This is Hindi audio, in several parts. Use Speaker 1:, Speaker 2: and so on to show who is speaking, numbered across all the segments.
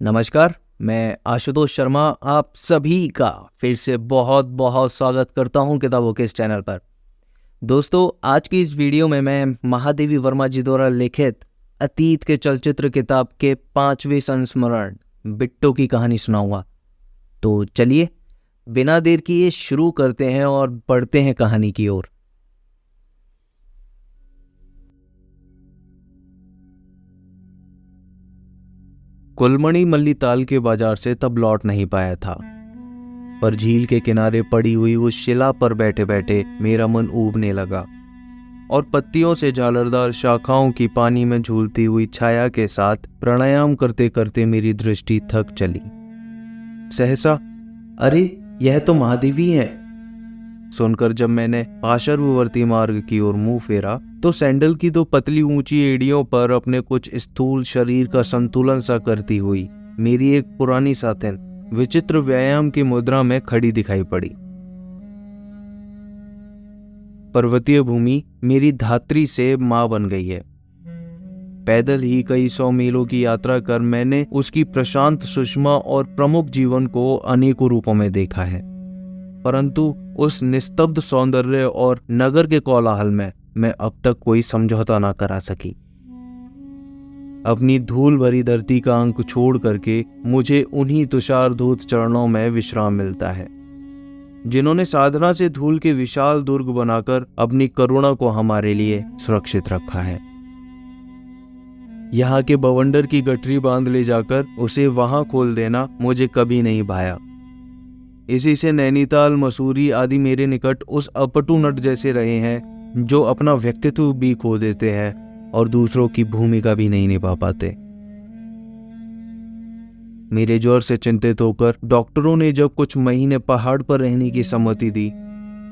Speaker 1: नमस्कार, मैं आशुतोष शर्मा आप सभी का फिर से बहुत बहुत स्वागत करता हूं किताबों के इस चैनल पर। दोस्तों, आज की इस वीडियो में मैं महादेवी वर्मा जी द्वारा लिखित अतीत के चलचित्र किताब के 5वें संस्मरण बिट्टो की कहानी सुनाऊंगा। तो चलिए बिना देर किए शुरू करते हैं और बढ़ते हैं कहानी की ओर। कुलमणि मल्लीताल के बाजार से तब लौट नहीं पाया था, पर झील के किनारे पड़ी हुई उस शिला पर बैठे बैठे मेरा मन ऊबने लगा और पत्तियों से झालरदार शाखाओं की पानी में झूलती हुई छाया के साथ प्राणायाम करते करते मेरी दृष्टि थक चली। सहसा अरे यह तो महादेवी है सुनकर जब मैंने पार्श्ववर्ती मार्ग की ओर मुंह फेरा तो सैंडल की दो पतली ऊंची एड़ियों पर अपने कुछ स्थूल शरीर का संतुलन सा करती हुई मेरी एक पुरानी साथिन विचित्र व्यायाम की मुद्रा में खड़ी दिखाई पड़ी। पर्वतीय भूमि मेरी धात्री से मां बन गई है। पैदल ही कई 100 मीलों की यात्रा कर मैंने उसकी प्रशांत सुषमा और प्रमुख जीवन को अनेकों रूपों में देखा है, परंतु उस निस्तब्ध सौंदर्य और नगर के कोलाहल में मैं अब तक कोई समझौता ना करा सकी। अपनी धूल भरी धरती का अंक छोड़ करके मुझे उन्हीं तुषारधूत चरणों में विश्राम मिलता है, जिन्होंने साधना से धूल के विशाल दुर्ग बनाकर अपनी करुणा को हमारे लिए सुरक्षित रखा है। यहाँ के बवंडर की गठरी बांध ले जाकर उसे वहां खोल देना मुझे कभी नहीं भाया। इसी से नैनीताल, मसूरी आदि मेरे निकट उस अपटू नट जैसे रहे हैं जो अपना व्यक्तित्व भी खो देते हैं और दूसरों की भूमिका भी नहीं निभा पाते। मेरे ज्वर से चिंतित होकर डॉक्टरों ने जब कुछ महीने पहाड़ पर रहने की सम्मति दी,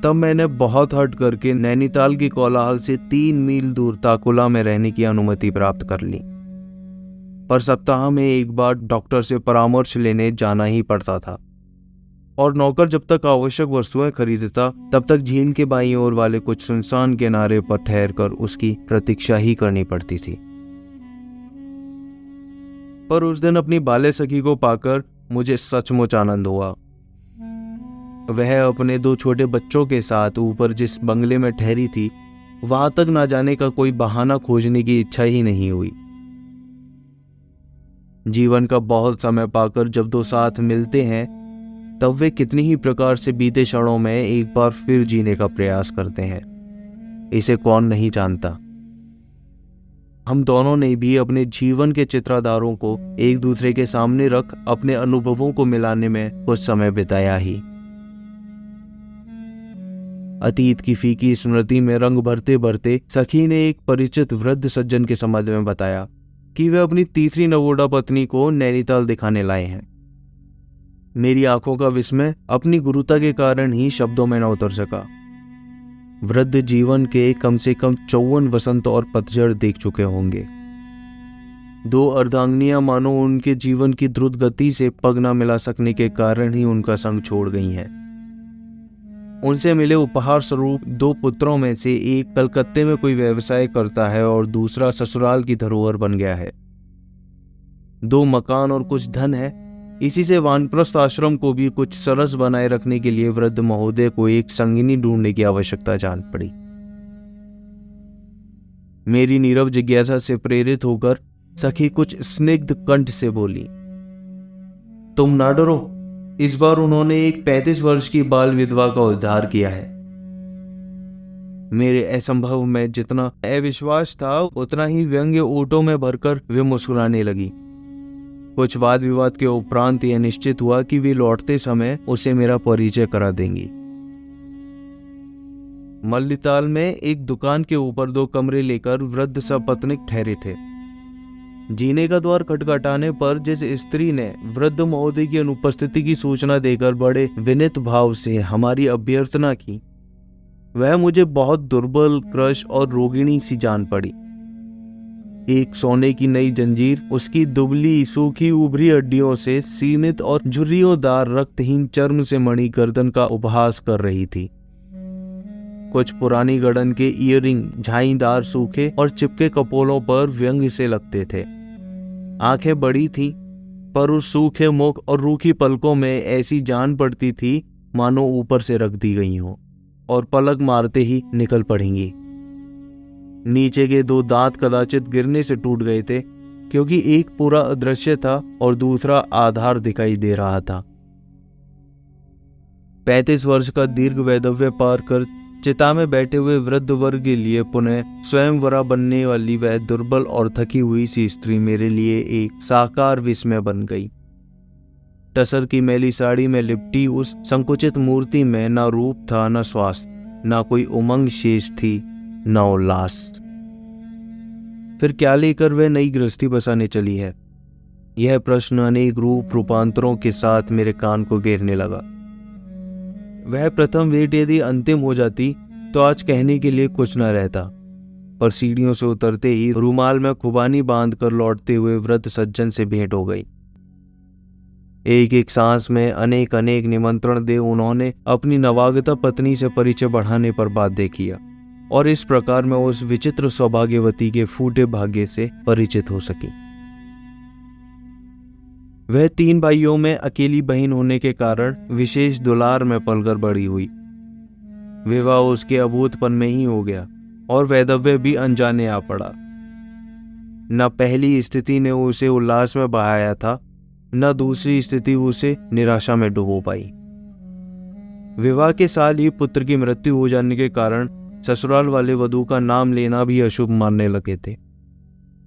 Speaker 1: तब मैंने बहुत हट करके नैनीताल की कोलाहल से 3 मील दूर ताकुला में रहने की अनुमति प्राप्त कर ली। पर सप्ताह में एक बार डॉक्टर से परामर्श लेने जाना ही पड़ता था और नौकर जब तक आवश्यक वस्तुएं खरीदता तब तक झील के बाईं ओर वाले कुछ सुनसान किनारे पर ठहरकर उसकी प्रतीक्षा ही करनी पड़ती थी। पर उस दिन अपनी बाल्य सखी को पाकर मुझे सचमुच आनंद हुआ। वह अपने 2 छोटे बच्चों के साथ ऊपर जिस बंगले में ठहरी थी, वहां तक ना जाने का कोई बहाना खोजने की इच्छा ही नहीं हुई। जीवन का बहुत समय पाकर जब 2 साथ मिलते हैं तब वे कितनी ही प्रकार से बीते क्षणों में एक बार फिर जीने का प्रयास करते हैं। इसे कौन नहीं जानता। हम दोनों ने भी अपने जीवन के चित्राधारों को एक दूसरे के सामने रख अपने अनुभवों को मिलाने में कुछ समय बिताया ही। अतीत की फीकी स्मृति में रंग भरते भरते सखी ने एक परिचित वृद्ध सज्जन के संबंध में बताया कि वे अपनी तीसरी नवोढ़ा पत्नी को नैनीताल दिखाने लाए हैं। मेरी आंखों का विस्मय अपनी गुरुता के कारण ही शब्दों में न उतर सका। वृद्ध जीवन के कम से कम 54 वसंत और पतझड़ देख चुके होंगे। 2 अर्धांगिनियां मानो उनके जीवन की द्रुत गति से पग न मिला सकने के कारण ही उनका संग छोड़ गई हैं। उनसे मिले उपहार स्वरूप 2 पुत्रों में से एक कलकत्ते में कोई व्यवसाय करता है और दूसरा ससुराल की धरोहर बन गया है। 2 मकान और कुछ धन है। इसी से वानप्रस्थ आश्रम को भी कुछ सरस बनाए रखने के लिए वृद्ध महोदय को एक संगिनी ढूंढने की आवश्यकता जान पड़ी। मेरी नीरव जिज्ञासा से प्रेरित होकर सखी कुछ स्निग्ध कंठ से बोली, तुम ना डरो, इस बार उन्होंने एक 35 वर्ष की बाल विधवा का उद्धार किया है। मेरे असंभव में जितना अविश्वास था उतना ही व्यंग्य ओटों में भरकर वे मुस्कुराने लगी। कुछ वाद विवाद के उपरांत यह निश्चित हुआ कि वे लौटते समय उसे मेरा परिचय करा देंगी। मल्लीताल में एक दुकान के ऊपर 2 कमरे लेकर वृद्ध सपत्नीक ठहरे थे। जीने का द्वार खटखटाने पर जिस स्त्री ने वृद्ध महोदय की अनुपस्थिति की सूचना देकर बड़े विनीत भाव से हमारी अभ्यर्थना की, वह मुझे बहुत दुर्बल, क्रश और रोगिणी सी जान पड़ी। एक सोने की नई जंजीर उसकी दुबली सूखी उभरी हड्डियों से सीमित और झुर्रियोंदार रक्तहीन चर्म से मणि गर्दन का उपहास कर रही थी। कुछ पुरानी गड़न के ईयरिंग झाईदार सूखे और चिपके कपोलों पर व्यंग से लगते थे। आंखें बड़ी थीं, पर उस सूखे मुख और रूखी पलकों में ऐसी जान पड़ती थी मानो ऊपर से रख दी गई हो और पलक मारते ही निकल पड़ेंगी। नीचे के 2 दांत कदाचित गिरने से टूट गए थे, क्योंकि एक पूरा अदृश्य था और दूसरा आधार दिखाई दे रहा था। 35 वर्ष का दीर्घ वैधव्य पार कर चिता में बैठे हुए वृद्ध वर्ग के लिए पुनः स्वयंवरा बनने वाली वह दुर्बल और थकी हुई सी स्त्री मेरे लिए एक साकार विस्मय बन गई। टसर की मैली साड़ी में लिपटी उस संकुचित मूर्ति में न रूप था, न श्वास, न कोई उमंग शेष थी, न उल्लास। फिर क्या लेकर वह नई गृहस्थी बसाने चली है? यह प्रश्न अनेक रूपांतरों के साथ मेरे कान को घेरने लगा। वह प्रथम भेंट यदि अंतिम हो जाती तो आज कहने के लिए कुछ न रहता, पर सीढ़ियों से उतरते ही रुमाल में खुबानी बांधकर लौटते हुए वृद्ध सज्जन से भेंट हो गई। एक एक सांस में अनेक अनेक निमंत्रण दे उन्होंने अपनी नवागता पत्नी से परिचय बढ़ाने पर बाध्य किया, और इस प्रकार मैं उस विचित्र सौभाग्यवती के फूटे भाग्य से परिचित हो सकी। वह 3 भाइयों में अकेली बहन होने के कारण विशेष दुलार में पलकर बड़ी हुई। विवाह उसके अभूतपन में ही हो गया और वैधव्य भी अनजाने आ पड़ा। न पहली स्थिति ने उसे उल्लास में बहाया था, न दूसरी स्थिति उसे निराशा में डुबो पाई। विवाह के साल ही पुत्र की मृत्यु हो जाने के कारण ससुराल वाले वधू का नाम लेना भी अशुभ मानने लगे थे,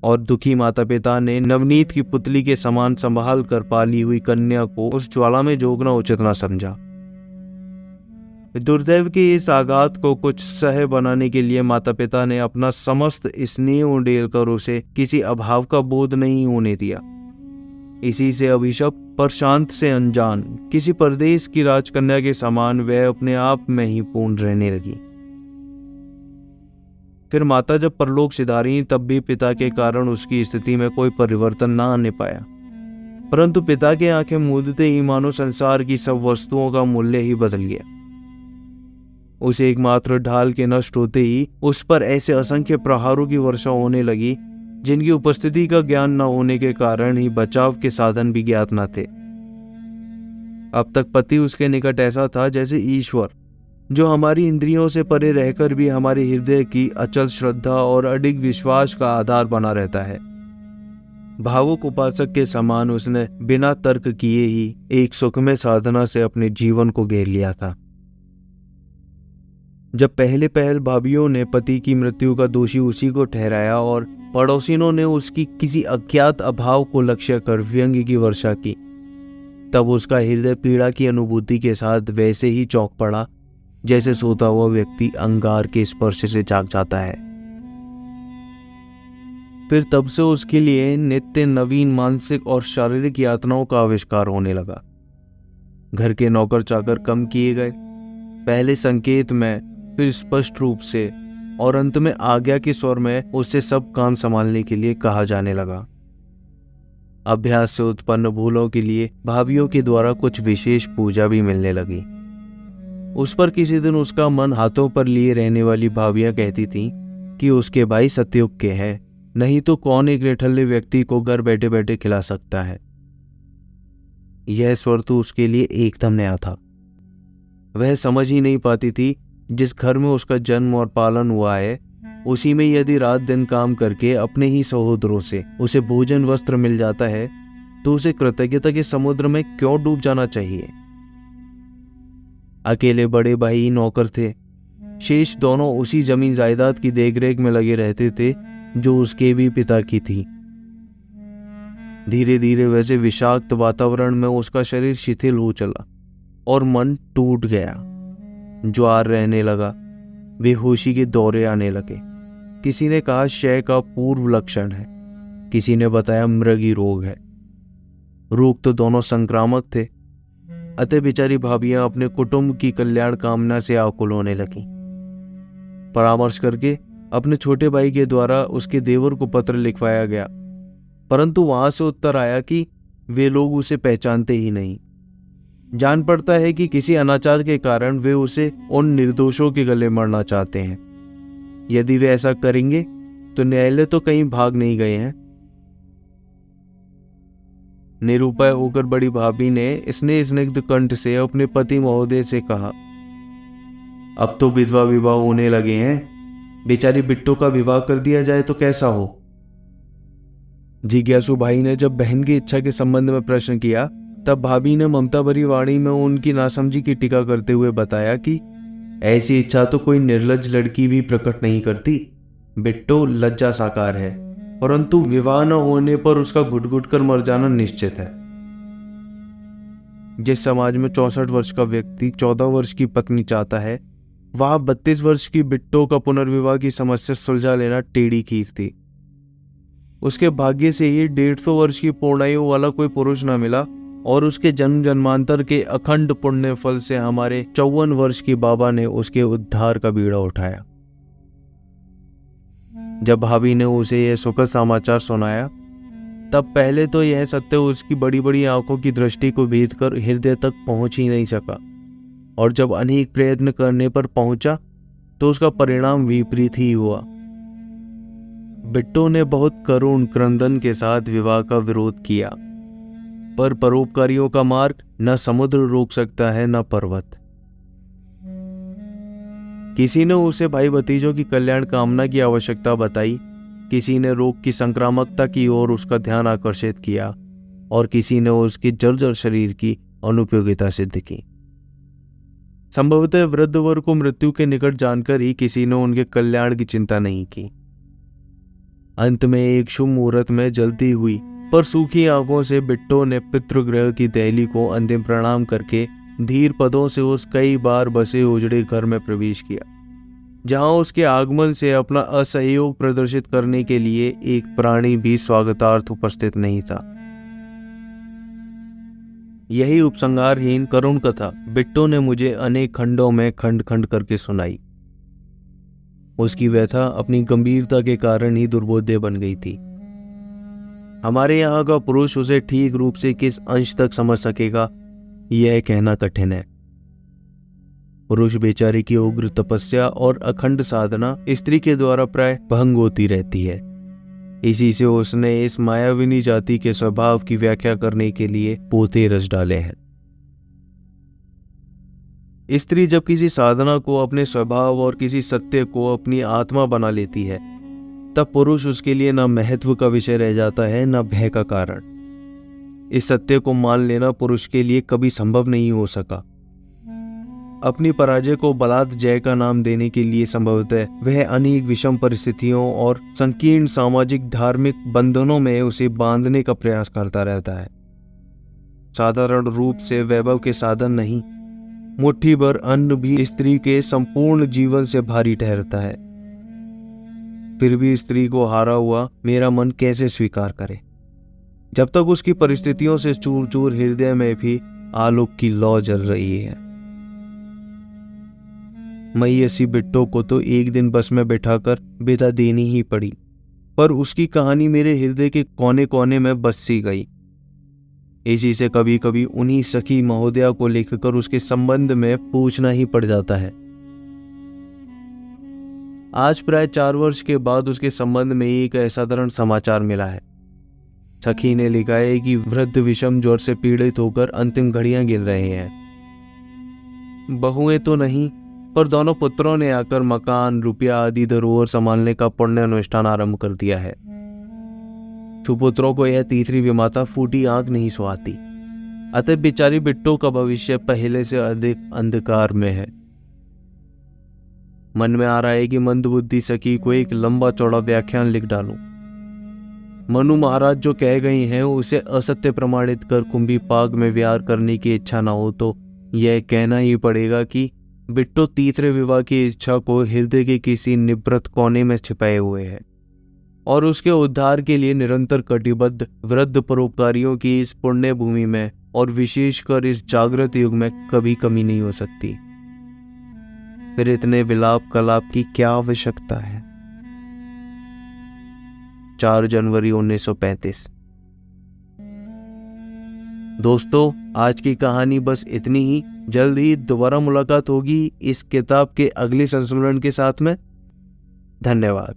Speaker 1: और दुखी माता पिता ने नवनीत की पुतली के समान संभाल कर पाली हुई कन्या को उस ज्वाला में झोंकना उचित न समझा। दुर्दैव के इस आघात को कुछ सह बनाने के लिए माता पिता ने अपना समस्त स्नेह उंडेल कर उसे किसी अभाव का बोध नहीं होने दिया। इसी से अभिशप्त पर शांत से अनजान किसी परदेश की राजकन्या के समान वह अपने आप में ही पूर्ण रहने लगी। फिर माता जब परलोक सिधारी तब भी पिता के कारण उसकी स्थिति में कोई परिवर्तन न आने पाया, परंतु पिता के आंखें मूंदते ही मानो संसार की सब वस्तुओं का मूल्य ही बदल गया। उस एकमात्र ढाल के नष्ट होते ही उस पर ऐसे असंख्य प्रहारों की वर्षा होने लगी जिनकी उपस्थिति का ज्ञान न होने के कारण ही बचाव के साधन भी ज्ञात न थे। अब तक पति उसके निकट ऐसा था जैसे ईश्वर, जो हमारी इंद्रियों से परे रहकर भी हमारे हृदय की अचल श्रद्धा और अडिग विश्वास का आधार बना रहता है। भावुक उपासक के समान उसने बिना तर्क किए ही एक सुखमय साधना से अपने जीवन को घेर लिया था। जब पहले पहल भाभीियों ने पति की मृत्यु का दोषी उसी को ठहराया और पड़ोसिनों ने उसकी किसी अज्ञात अभाव को लक्ष्य कर व्यंग्य की वर्षा की, तब उसका हृदय पीड़ा की अनुभूति के साथ वैसे ही चौंक पड़ा जैसे सोता हुआ व्यक्ति अंगार के स्पर्श से जाग जाता है। फिर तब से उसके लिए नित्य नवीन मानसिक और शारीरिक यातनाओं का आविष्कार होने लगा। घर के नौकर चाकर कम किए गए, पहले संकेत में, फिर स्पष्ट रूप से, और अंत में आज्ञा के स्वर में उससे सब काम संभालने के लिए कहा जाने लगा। अभ्यास से उत्पन्न भूलों के लिए भाभीियों के द्वारा कुछ विशेष पूजा भी मिलने लगी। उस पर किसी दिन उसका मन हाथों पर लिए रहने वाली भाभियां कहती थीं कि उसके भाई सतयुग के हैं, नहीं तो कौन एक निठल्ले व्यक्ति को घर बैठे बैठे खिला सकता है। यह स्वर तो उसके लिए एकदम नया था। वह समझ ही नहीं पाती थी जिस घर में उसका जन्म और पालन हुआ है, उसी में यदि रात दिन काम करके अपने ही सहोदरों से उसे भोजन वस्त्र मिल जाता है तो उसे कृतज्ञता के समुद्र में क्यों डूब जाना चाहिए। अकेले बड़े भाई नौकर थे, शेष दोनों उसी जमीन जायदाद की देखरेख में लगे रहते थे जो उसके भी पिता की थी। धीरे धीरे वैसे विषाक्त वातावरण में उसका शरीर शिथिल हो चला और मन टूट गया। ज्वार रहने लगा, बेहोशी के दौरे आने लगे। किसी ने कहा क्षय का पूर्व लक्षण है, किसी ने बताया मृगी रोग है। रोग तो दोनों संक्रामक थे, अतः बेचारी भाभियां अपने कुटुंब की कल्याण कामना से आकुल होने लगी। परामर्श करके अपने छोटे भाई के द्वारा उसके देवर को पत्र लिखवाया गया, परंतु वहां से उत्तर आया कि वे लोग उसे पहचानते ही नहीं। जान पड़ता है कि किसी अनाचार के कारण वे उसे उन निर्दोषों के गले मरना चाहते हैं। यदि वे ऐसा करेंगे तो न्यायालय तो कहीं भाग नहीं गए हैं। निरुपाय होकर बड़ी भाभी ने स्निग्ध कंठ से अपने पति महोदय से कहा, अब तो विधवा विवाह होने लगे हैं, बेचारी बिट्टो का विवाह कर दिया जाए तो कैसा हो। जिज्ञासु भाई ने जब बहन की इच्छा के संबंध में प्रश्न किया, तब भाभी ने ममता भरी वाणी में उनकी नासमझी की टीका करते हुए बताया कि ऐसी इच्छा तो कोई निर्लज्ज लड़की भी प्रकट नहीं करती। बिट्टो लज्जा साकार है, परंतु विवाह न होने पर उसका घुट घुट कर मर जाना निश्चित है। जिस समाज में 64 वर्ष का व्यक्ति 14 वर्ष की पत्नी चाहता है, वहां 32 वर्ष की बिट्टो का पुनर्विवाह की समस्या सुलझा लेना टेढ़ी खीर थी। उसके भाग्य से ही 150 वर्ष की पूर्णायु वाला कोई पुरुष न मिला और उसके जन्म जन्मांतर के अखंड पुण्य फल से हमारे 54 वर्ष की बाबा ने उसके उद्धार का बीड़ा उठाया। जब भाभी ने उसे यह सुखद समाचार सुनाया, तब पहले तो यह सत्य उसकी बड़ी बड़ी आंखों की दृष्टि को भेद कर हृदय तक पहुंच ही नहीं सका, और जब अनेक प्रयत्न करने पर पहुंचा तो उसका परिणाम विपरीत ही हुआ। बिट्टो ने बहुत करुण क्रंदन के साथ विवाह का विरोध किया, पर परोपकारियों का मार्ग न समुद्र रोक सकता है न पर्वत। किसी ने उसे भाई भतीजों की कल्याण कामना की आवश्यकता बताई, किसी ने रोग की संक्रामकता की ओर उसका ध्यान आकर्षित किया, और किसी ने उसके जर्जर शरीर की अनुपयोगिता सिद्ध की। संभवतः वृद्ध वर को मृत्यु के निकट जानकर ही किसी ने उनके कल्याण की चिंता नहीं की। अंत में एक शुभ मुहूर्त में जलती हुई पर सूखी आंखों से बिट्टो ने पितृगृह की दहली को अंतिम प्रणाम करके धीर पदों से उस कई बार बसे उजड़े घर में प्रवेश किया, जहां उसके आगमन से अपना असहयोग प्रदर्शित करने के लिए एक प्राणी भी स्वागतार्थ उपस्थित नहीं था। यही उपसंहारहीन करुण कथा बिट्टो ने मुझे अनेक खंडों में खंड खंड करके सुनाई। उसकी व्यथा अपनी गंभीरता के कारण ही दुर्बोध्य बन गई थी। हमारे यहाँ का पुरुष उसे ठीक रूप से किस अंश तक समझ सकेगा, यह कहना कठिन है। पुरुष बेचारे की उग्र तपस्या और अखंड साधना स्त्री के द्वारा प्राय भंग होती रहती है। इसी से उसने इस मायाविनी जाति के स्वभाव की व्याख्या करने के लिए पोते रच डाले हैं। स्त्री जब किसी साधना को अपने स्वभाव और किसी सत्य को अपनी आत्मा बना लेती है, तब पुरुष उसके लिए न महत्व का विषय रह जाता है न भय का कारण। इस सत्य को मान लेना पुरुष के लिए कभी संभव नहीं हो सका। अपनी पराजय को बलात् जय का नाम देने के लिए संभवतः वह अनेक विषम परिस्थितियों और संकीर्ण सामाजिक धार्मिक बंधनों में उसे बांधने का प्रयास करता रहता है। साधारण रूप से वैभव के साधन नहीं, मुट्ठी भर अन्न भी स्त्री के संपूर्ण जीवन से भारी ठहरता है। फिर भी स्त्री को हारा हुआ मेरा मन कैसे स्वीकार करे, जब तक उसकी परिस्थितियों से चूर चूर हृदय में भी आलोक की लौ जल रही है। मैयसी बिट्टो को तो एक दिन बस में बैठाकर विदा देनी ही पड़ी, पर उसकी कहानी मेरे हृदय के कोने कोने में बस सी गई। इसी से कभी कभी उन्हीं सखी महोदया को लिखकर उसके संबंध में पूछना ही पड़ जाता है। आज प्राय 4 वर्ष के बाद उसके संबंध में एक असाधारण समाचार मिला है। सखी ने लिखा है कि वृद्ध विषम ज्वर से पीड़ित होकर अंतिम घड़ियां गिन रहे हैं। बहुएं तो नहीं, पर दोनों पुत्रों ने आकर मकान, रुपया आदि धरोहर संभालने का पुण्य अनुष्ठान आरंभ कर दिया है। सुपुत्रों को यह तीसरी विमाता फूटी आंख नहीं सुहाती, अतः बेचारी बिट्टो का भविष्य पहले से अधिक अंधकार में है। मन में आ रहा है कि मंदबुद्धि सखी को एक लंबा चौड़ा व्याख्यान लिख डालूं। मनु महाराज जो कह गई हैं उसे असत्य प्रमाणित कर कुंभी पाग में विहार करने की इच्छा न हो तो यह कहना ही पड़ेगा कि बिट्टो तीसरे विवाह की इच्छा को हृदय के किसी निवृत्त कोने में छिपाए हुए है, और उसके उद्धार के लिए निरंतर कटिबद्ध वृद्ध परोपकारियों की इस पुण्य भूमि में और विशेषकर इस जागृत युग में कभी कमी नहीं हो सकती। फिर इतने विलाप कलाप की क्या आवश्यकता है। 4 जनवरी 1935। दोस्तों, आज की कहानी बस इतनी ही। जल्द ही दोबारा मुलाकात होगी इस किताब के अगले संस्करण के साथ में। धन्यवाद।